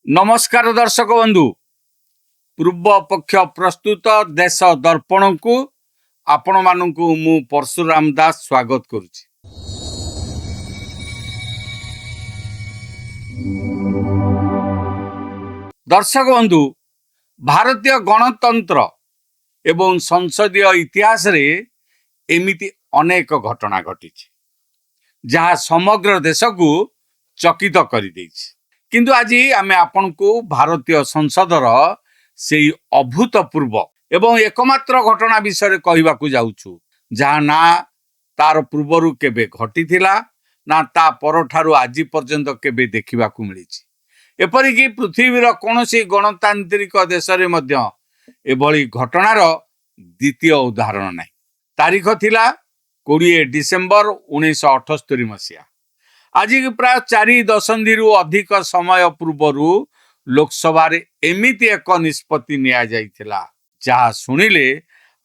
नमस्कार दर्शक बंधु पूर्व पक्ष प्रस्तुत देश दर्पण को आपण मानू मु परशुराम दास स्वागत करुछि। दर्शक बंधु भारतीय गणतंत्र एवं संसदीय इतिहास रे एमिति अनेक घटना घटी जहाँ समग्र देश को चकित कर किंतु आज आमे आपण को भारतीय संसदर से अभूतपूर्व एवं एकमात्र घटना विषय कहवाकू जाऊछु जहाँ ना तार पूर्वर केबे घटी थिला ना ता परठारु आज पर्यंत केबे देखिबाकू मिलिछि। एपरिकी पृथ्वीर कौनसी गणतांत्रिक देश रे मध्य एभली घटनार द्वितीय उदाहरण नहीं। तारीख थिला 20 डिसेम्बर 1978 मसीहा। आज प्राय 4 दशंधि अधिक समय पूर्वर लोकसभा एमिति एक निष्पत्ति निया जाइथिला जहाँ शुणिले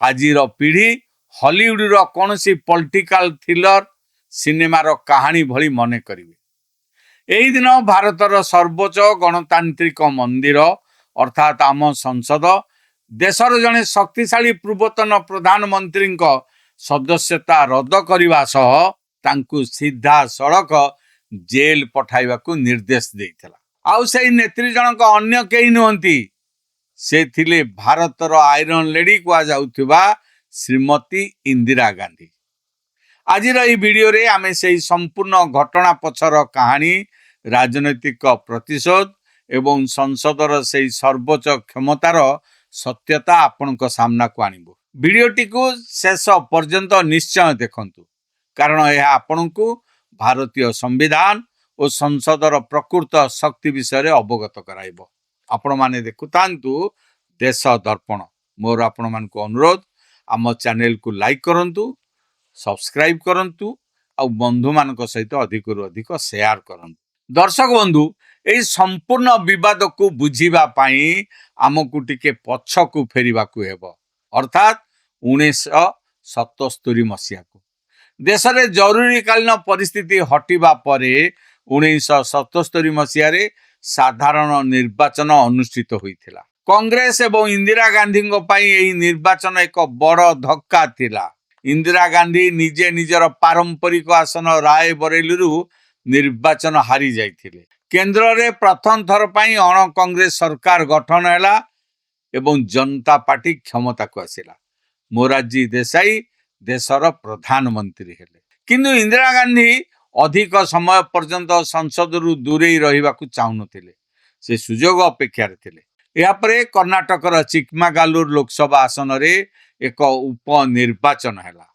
आजिर पीढ़ी हॉलीवुड कौन सी पॉलिटिकल थ्रिलर सिनेमार कहानी भली मने करिवे। एही दिन भारतर सर्वोच्च गणतांत्रिक मंदिर अर्थात आम संसद देशर जने शक्तिशाली पूर्वतन प्रधानमंत्री सदस्यता रद्द करने सह तांकु सीधा सड़क जेल पठाइबाकू निर्देश देइथिला। आउ से नेत्री जनक अन्य केही नुहंती, से थिले भारतर आयरन लेडी कुआ जाउथिबा श्रीमती इंदिरा गांधी। आजिर ई वीडियो रे आमे सेही संपूर्ण घटना पछर कहानी, राजनैतिक प्रतिशोध एवं संसदर सेही सर्वोच्च क्षमतार सत्यता आपनक सामना को आनिबो। वीडियोटी को शेष पर्यंत निश्चय देखंतु कारण यह आपनकू भारतीय संविधान और संसदर प्रकृत शक्ति विषय अवगत कराइबो। आपण माने देखुतांतु देश दर्पण। मोर आपण मान को अनुरोध आम चैनल को लाइक करंतु, सब्सक्राइब करंतु और बंधु मान सहित अधिक रु अधिक शेयर करंतु। दर्शक बंधु एई संपूर्ण विवाद को बुझीबा पाई आमकू टिके पछकू फेरिबा को हेबो अर्थात 1977 मसीहा को देश रे जरूरीकालीन परिस्थिति हटिबा परे 1977 मसीहा रे साधारण निर्वाचन अनुष्ठित होइथिला। कांग्रेस एवं इंदिरा गांधी पाई एही निर्वाचन एक बड़ धक्का थिला। इंदिरा गांधी निजे निजर पारंपरिक आसन राय बरेली निर्वाचन हारी जाइथिले। केंद्र रे प्रथम थर पाई अण कांग्रेस सरकार गठन हैला एवं जनता पार्टी क्षमता को आसिला। मोरारजी देसाई देशर प्रधानमंत्री हेले किंतु इंदिरा गांधी अधिक समय पर्यंत संसद रु दूरे रहिबाकू चाहुनथिले। से सुजोग अपेक्षा थिले। या परे कर्णाटकर चिकमागालुर लोकसभा आसन रे एक उपनिर्वाचन हैला।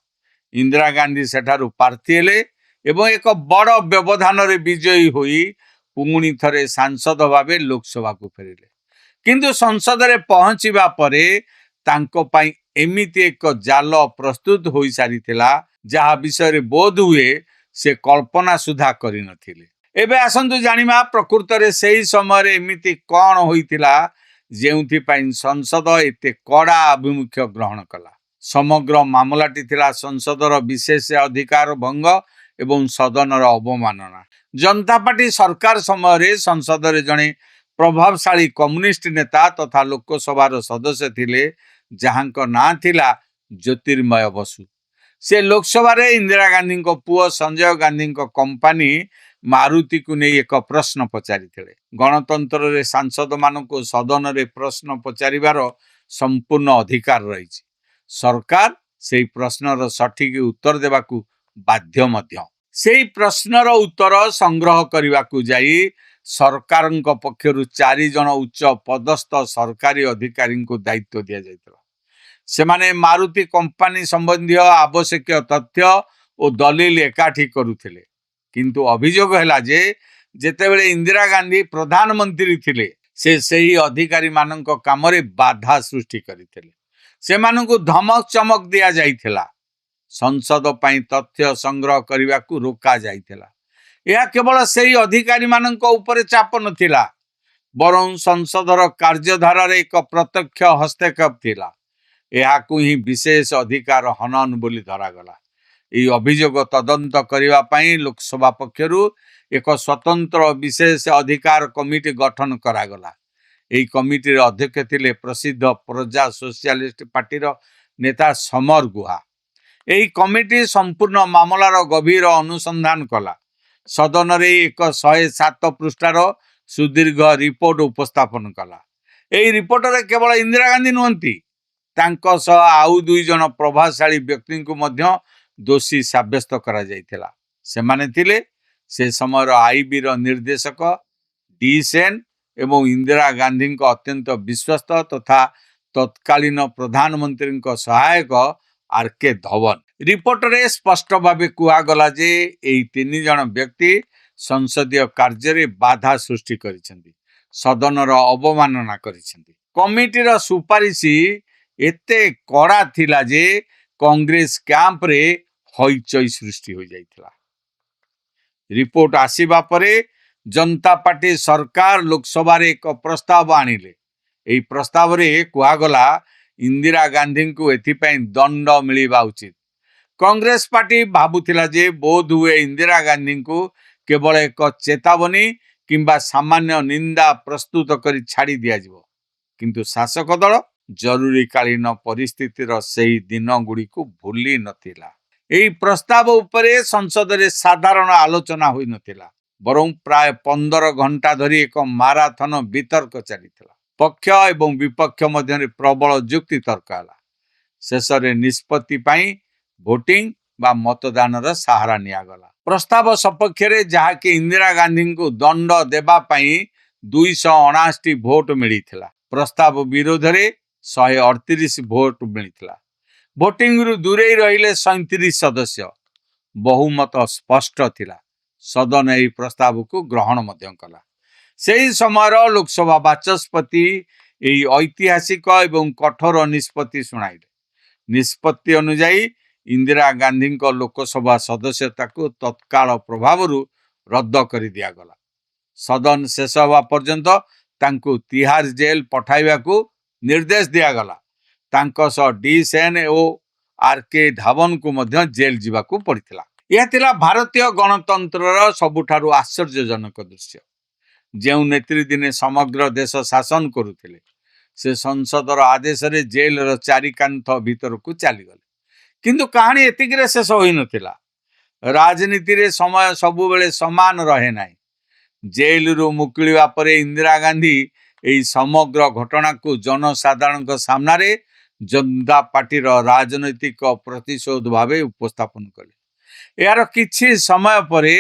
इंदिरा गांधी सेठारु प्रार्थी हेले एवं एक बड़ व्यवधान रे विजयी होई पुणी थरे सांसद भावे लोकसभा को फेरिले। किंतु संसद रे पहुंचीबा परे तांको पाई एमिति एक जाल प्रस्तुत होई सारी थिला जहा विषय रे बोध हुए से कल्पना सुधा करि नथिले। एबे आसंतु जानिमा प्रकृत रे सेही समय रे एमिति कोन होइतिला जेउथि पाई संसद एते कड़ा अभिमुख्य ग्रहण कला। समग्र मामलाटी थिला संसदर विशेष अधिकार भंग एवं सदनर अवमानना। जनता पार्टी सरकार समय रे संसद रे जणे प्रभावशाली कम्युनिस्ट नेता तथा लोकसभार सदस्य थिले जहांक ना थिला ज्योतिर्मय बसु। से लोकसभा रे इंदिरा गांधी को पुओ संजय गांधी को कंपनी मारुति को नहीं एक प्रश्न पचारि थिले। गणतंत्र रे सांसद मानको सदन रे प्रश्न पचारिबार संपूर्ण अधिकार रहिछि। सरकार सेही प्रश्नर सठिक उत्तर देबाकू बाध्य मध्य। सेही प्रश्नर उत्तर संग्रह करिबाकू जाई सरकारଙ୍କ पक्षरु 4 जन उच्च पदस्थ सरकारी अधिकारी को दायित्व दिया जाइतला। सेमाने मारुति कंपनी संबंधी आवश्यक तथ्य और दलील एकाठी करुथिले किंतु अभियोग हैला जे जेतेबेले इंदिरा गांधी प्रधानमंत्री थिले से सही अधिकारी मानक काम रे बाधा सृष्टि करिथिले। सेमानकु धमक चमक दिया जाइथिला। संसद पाई तथ्य संग्रह करने को रोका जाइथिला। यह केवल सही अधिकारी मानक ऊपर चाप नथिला बरं संसदर कार्यधारा रे एक प्रत्यक्ष हस्तक्षेप थिला। यह ही विशेष अधिकार हनन बोली धरागला। ଏହି ଅଭିଯୋଗ ତଦନ୍ତ କରିବା ପାଇଁ ଲୋକସଭା ପକ୍ଷରୁ ଏକ ସ୍ୱତନ୍ତ୍ର ବିଶେଷ ଅଧିକାର କମିଟି ଗଠନ କରାଗଲା। ଏହି କମିଟିର ଅଧ୍ୟକ୍ଷ ଥିଲେ ପ୍ରସିଦ୍ଧ ପ୍ରଜା ସୋସିଆଲିଷ୍ଟ ପାର୍ଟିର ନେତା ସମର ଗୁହା। ଏହି କମିଟି ସମ୍ପୂର୍ଣ୍ଣ ମାମଲାର ଗଭୀର ଅନୁସନ୍ଧାନ କଲା। ସଦନରେ ଏକ 107 ପୃଷ୍ଠାର ସୁଦୀର୍ଘ ରିପୋର୍ଟ ଉପସ୍ଥାପନ କଲା। ଏହି ରିପୋର୍ଟରେ କେବଳ ଇନ୍ଦିରା ଗାନ୍ଧୀ ନୁହନ୍ତି, ତାଙ୍କ ସହ ଆଉ 2 ଜଣ ପ୍ରଭାବଶାଳୀ ବ୍ୟକ୍ତିଙ୍କୁ ମଧ୍ୟ ଦୋଷୀ ସାବ୍ୟସ୍ତ କରାଯାଇଥିଲା। ସେମାନେ ଥିଲେ ସେ ସମୟର ଆଇବିର ନିର୍ଦ୍ଦେଶକ ଡି ସେନ ଏବଂ ଇନ୍ଦିରା ଗାନ୍ଧୀଙ୍କ ଅତ୍ୟନ୍ତ ବିଶ୍ୱସ୍ତ ତଥା ତତ୍କାଳୀନ ପ୍ରଧାନମନ୍ତ୍ରୀଙ୍କ ସହାୟକ ଆର୍.କେ. ଧୱନ। ରିପୋର୍ଟରେ ସ୍ପଷ୍ଟ ଭାବେ କୁହାଗଲା ଯେ ଏହି 3 ଜଣ ବ୍ୟକ୍ତି ସଂସଦୀୟ କାର୍ଯ୍ୟରେ ବାଧା ସୃଷ୍ଟି କରିଛନ୍ତି, ସଦନର ଅବମାନନା କରିଛନ୍ତି। କମିଟିର ସୁପାରିଶ ଏତେ କଡ଼ା ଥିଲା ଯେ କଂଗ୍ରେସ କ୍ୟାମ୍ପରେ ହଇଚଇ ସୃଷ୍ଟି ହୋଇଯାଇଥିଲା। ରିପୋର୍ଟ ଆସିବା ପରେ ଜନତା ପାର୍ଟି ସରକାର ଲୋକସଭାରେ ଏକ ପ୍ରସ୍ତାବ ଆଣିଲେ। ଏହି ପ୍ରସ୍ତାବରେ କୁହାଗଲା ଇନ୍ଦିରା ଗାନ୍ଧୀଙ୍କୁ ଏଥିପାଇଁ ଦଣ୍ଡ ମିଳିବା ଉଚିତ। କଂଗ୍ରେସ ପାର୍ଟି ଭାବୁଥିଲା ଯେ ବୋଧହୁଏ ଇନ୍ଦିରା ଗାନ୍ଧୀଙ୍କୁ କେବଳ ଏକ ଚେତାବନୀ କିମ୍ବା ସାମାନ୍ୟ ନିନ୍ଦା ପ୍ରସ୍ତୁତ କରି ଛାଡ଼ି ଦିଆଯିବ। କିନ୍ତୁ ଶାସକ ଦଳ ଜରୁରୀକାଳୀନ ପରିସ୍ଥିତିର ସେହି ଦିନଗୁଡ଼ିକୁ ଭୁଲି ନଥିଲା। ଏହି ପ୍ରସ୍ତାବ ଉପରେ ସଂସଦରେ ସାଧାରଣ ଆଲୋଚନା ହୋଇନଥିଲା, ବରଂ ପ୍ରାୟ 15 ଘଣ୍ଟା ଧରି ଏକ ମାରାଥନ ବିତର୍କ ଚାଲିଥିଲା। ପକ୍ଷ ଏବଂ ବିପକ୍ଷ ମଧ୍ୟରେ ପ୍ରବଳ ଯୁକ୍ତି ତର୍କ ହେଲା। ଶେଷରେ ନିଷ୍ପତ୍ତି ପାଇଁ ଭୋଟିଂ ବା ମତଦାନର ସାହାରା ନିଆଗଲା। ପ୍ରସ୍ତାବ ସପକ୍ଷରେ, ଯାହାକି ଇନ୍ଦିରା ଗାନ୍ଧୀଙ୍କୁ ଦଣ୍ଡ ଦେବା ପାଇଁ 279 ଭୋଟ ମିଳିଥିଲା, ପ୍ରସ୍ତାବ ବିରୋଧରେ 138 ଭୋଟ ମିଳିଥିଲା। ଭୋଟିଂରୁ ଦୂରେଇ ରହିଲେ 37 ସଦସ୍ୟ। ବହୁମତ ସ୍ପଷ୍ଟ ଥିଲା। ସଦନ ଏହି ପ୍ରସ୍ତାବକୁ ଗ୍ରହଣ ମଧ୍ୟ କଲା। ସେହି ସମୟର ଲୋକସଭା ବାଚସ୍ପତି ଏହି ଐତିହାସିକ ଏବଂ କଠୋର ନିଷ୍ପତ୍ତି ଶୁଣାଇଲେ। ନିଷ୍ପତ୍ତି ଅନୁଯାୟୀ ଇନ୍ଦିରା ଗାନ୍ଧୀଙ୍କ ଲୋକସଭା ସଦସ୍ୟତାକୁ ତତ୍କାଳ ପ୍ରଭାବରୁ ରଦ୍ଦ କରି ଦିଆଗଲା। ସଦନ ଶେଷ ହେବା ପର୍ଯ୍ୟନ୍ତ ତାଙ୍କୁ ତିହାର ଜେଲ୍ ପଠାଇବାକୁ ନିର୍ଦ୍ଦେଶ ଦିଆଗଲା। ତାଙ୍କ ସହ ଡି ସେନ ଓ ଆର୍.କେ. ଧୱନଙ୍କୁ ମଧ୍ୟ ଜେଲ୍ ଯିବାକୁ ପଡ଼ିଥିଲା। ଏହା ଥିଲା ଭାରତୀୟ ଗଣତନ୍ତ୍ରର ସବୁଠାରୁ ଆଶ୍ଚର୍ଯ୍ୟଜନକ ଦୃଶ୍ୟ। ଯେଉଁ ନେତ୍ରୀ ଦିନେ ସମଗ୍ର ଦେଶ ଶାସନ କରୁଥିଲେ, ସେ ସଂସଦର ଆଦେଶରେ ଜେଲର ଚାରିକାନ୍ଥ ଭିତରକୁ ଚାଲିଗଲେ। କିନ୍ତୁ କାହାଣୀ ଏତିକିରେ ଶେଷ ହୋଇନଥିଲା। ରାଜନୀତିରେ ସମୟ ସବୁବେଳେ ସମାନ ରହେ ନାହିଁ। ଜେଲରୁ ମୁକୁଳିବା ପରେ ଇନ୍ଦିରା ଗାନ୍ଧୀ ଏହି ସମଗ୍ର ଘଟଣାକୁ ଜନସାଧାରଣଙ୍କ ସାମ୍ନାରେ ଜନତା ପାର୍ଟିର ରାଜନୈତିକ ପ୍ରତିଶୋଧ ଭାବେ ଉପସ୍ଥାପନ କଲେ। ଏହାର କିଛି ସମୟ ପରେ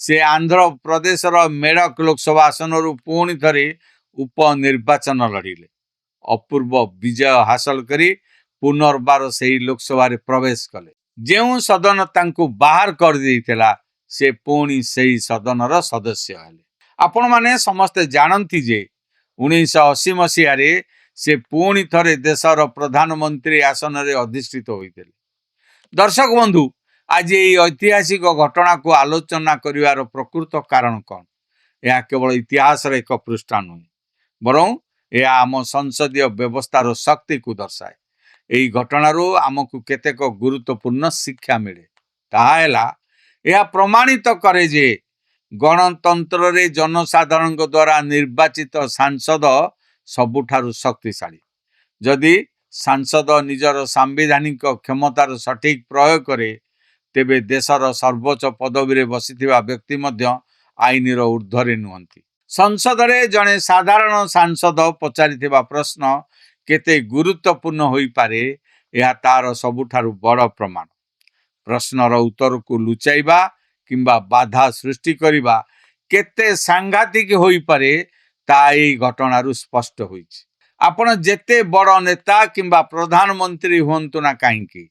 ସେ ଆନ୍ଧ୍ରପ୍ରଦେଶର ମେଡକ ଲୋକସଭା ଆସନରୁ ପୁଣି ଥରେ ଉପନିର୍ବାଚନ ଲଢ଼ିଲେ। ଅପୂର୍ବ ବିଜୟ ହାସଲ କରି ପୁନର୍ବାର ସେହି ଲୋକସଭାରେ ପ୍ରବେଶ କଲେ। ଯେଉଁ ସଦନ ତାଙ୍କୁ ବାହାର କରିଦେଇଥିଲା, ସେ ପୁଣି ସେହି ସଦନର ସଦସ୍ୟ ହେଲେ। ଆପଣମାନେ ସମସ୍ତେ ଜାଣନ୍ତି ଯେ 1980 ମସିହାରେ ସେ ପୁଣି ଥରେ ଦେଶର ପ୍ରଧାନମନ୍ତ୍ରୀ ଆସନରେ ଅଧିଷ୍ଠିତ ହୋଇଥିଲେ। ଦର୍ଶକ ବନ୍ଧୁ, ଆଜି ଏହି ଐତିହାସିକ ଘଟଣାକୁ ଆଲୋଚନା କରିବାର ପ୍ରକୃତ କାରଣ କ'ଣ? ଏହା କେବଳ ଇତିହାସର ଏକ ପୃଷ୍ଠା ନୁହେଁ, ବରଂ ଏହା ଆମ ସଂସଦୀୟ ବ୍ୟବସ୍ଥାର ଶକ୍ତିକୁ ଦର୍ଶାଏ। ଏହି ଘଟଣାରୁ ଆମକୁ କେତେକ ଗୁରୁତ୍ୱପୂର୍ଣ୍ଣ ଶିକ୍ଷା ମିଳେ। ତାହା ହେଲା, ଏହା ପ୍ରମାଣିତ କରେ ଯେ ଗଣତନ୍ତ୍ରରେ ଜନସାଧାରଣଙ୍କ ଦ୍ୱାରା ନିର୍ବାଚିତ ସାଂସଦ ସବୁଠାରୁ ଶକ୍ତିଶାଳୀ। ଯଦି ସାଂସଦ ନିଜର ସାମ୍ବିଧାନିକ କ୍ଷମତାର ସଠିକ ପ୍ରୟୋଗ କରେ, ତେବେ ଦେଶର ସର୍ବୋଚ୍ଚ ପଦବୀରେ ବସିଥିବା ବ୍ୟକ୍ତି ମଧ୍ୟ ଆଇନର ଊର୍ଦ୍ଧ୍ୱରେ ନୁହନ୍ତି। ସଂସଦରେ ଜଣେ ସାଧାରଣ ସାଂସଦ ପଚାରିଥିବା ପ୍ରଶ୍ନ କେତେ ଗୁରୁତ୍ୱପୂର୍ଣ୍ଣ ହୋଇପାରେ, ଏହା ତାର ସବୁଠାରୁ ବଡ଼ ପ୍ରମାଣ। ପ୍ରଶ୍ନର ଉତ୍ତରକୁ ଲୁଚାଇବା କିମ୍ବା ବାଧା ସୃଷ୍ଟି କରିବା କେତେ ସାଂଘାତିକ ହୋଇପାରେ, ତାହା ଏହି ଘଟଣାରୁ ସ୍ପଷ୍ଟ ହୋଇଛି। ଆପଣ ଯେତେ ବଡ଼ ନେତା କିମ୍ବା ପ୍ରଧାନମନ୍ତ୍ରୀ ହୁଅନ୍ତୁ ନା କାହିଁକି,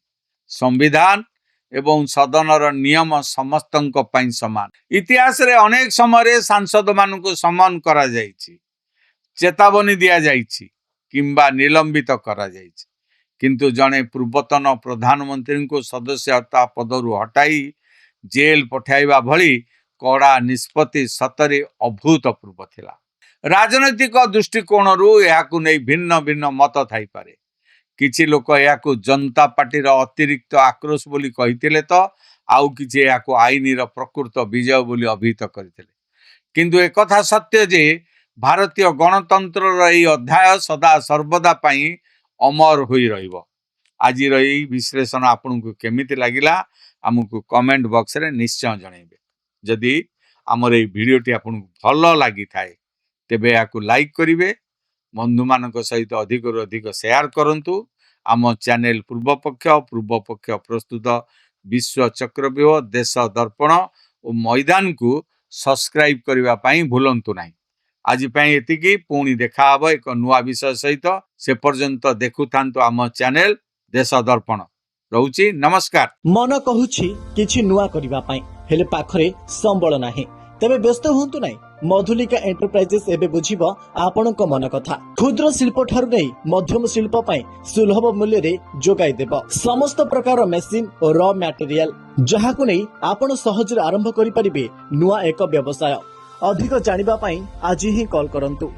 ସମ୍ବିଧାନ ଏବଂ ସଦନର ନିୟମ ସମସ୍ତଙ୍କ ପାଇଁ ସମାନ। ଇତିହାସରେ ଅନେକ ସମୟରେ ସାଂସଦମାନଙ୍କୁ ସମନ କରାଯାଇଛି, ଚେତାବନୀ ଦିଆଯାଇଛି କିମ୍ବା ନିଲମ୍ବିତ କରାଯାଇଛି। କିନ୍ତୁ ଜଣେ ପୂର୍ବତନ ପ୍ରଧାନମନ୍ତ୍ରୀଙ୍କୁ ସଦସ୍ୟତା ପଦରୁ ହଟାଇ ଜେଲ୍ ପଠାଇବା ଭଳି କଡ଼ା ନିଷ୍ପତ୍ତି ସତରେ ଅଭୂତପୂର୍ବ ଥିଲା। ରାଜନୈତିକ ଦୃଷ୍ଟିକୋଣରୁ ଏହାକୁ ନେଇ ଭିନ୍ନ ଭିନ୍ନ ମତ ଥାଇପାରେ, किछि लोक याकु जनता पार्टी अतिरिक्त आक्रोश बोली कहिथिले तो आउ किछि याकु आईनीर प्रकृत विजय बोली अभिहित करथिले। किंतु एक कथा सत्य जे भारतीय गणतंत्र यही अध्याय सदा सर्वदा पाई अमर होई रहिबो। आज रही विश्लेषण आपन को केमिति लागिला हमकु कमेंट बॉक्स रे निश्चय जणैबे। जदि हमर ए वीडियोटी आपन भलो लागि थाए तेबे याकु लाइक करिवे, बंधु मानक सहित अधिक रु अधिक शेयर करंतु। आम चैनल पूर्वपक्ष प्रस्तुत विश्व चक्रव्यूह देश दर्पण और मैदान को सब्सक्राइब करबा पई भूलंतु नाही। आज पई एतिकी पुणी देखा हबो एक नुआ विषय सहित। से पर्यंत देखु थांतु आम चैनल देश दर्पण। रहउची नमस्कार। मन कहूछि किछि नुआ करिबा पई हेले पाखरे संबळ नाही, तबे व्यस्त होंतु नाही। मधुलिका एंटरप्राइजेस एबे बुझिबो आपणक मन कथा। क्षुद्र शिल्प ठारु नै मध्यम शिल्प पई सुलभ मूल्य रे जोगाई देबो समस्त प्रकार मेसिन और रॉ मटेरियल, जहाकु नै आपण सहज रे आरंभ करि परिबे नुआ एक व्यवसाय। अधिक जानिबा पई आज ही कॉल करंतु।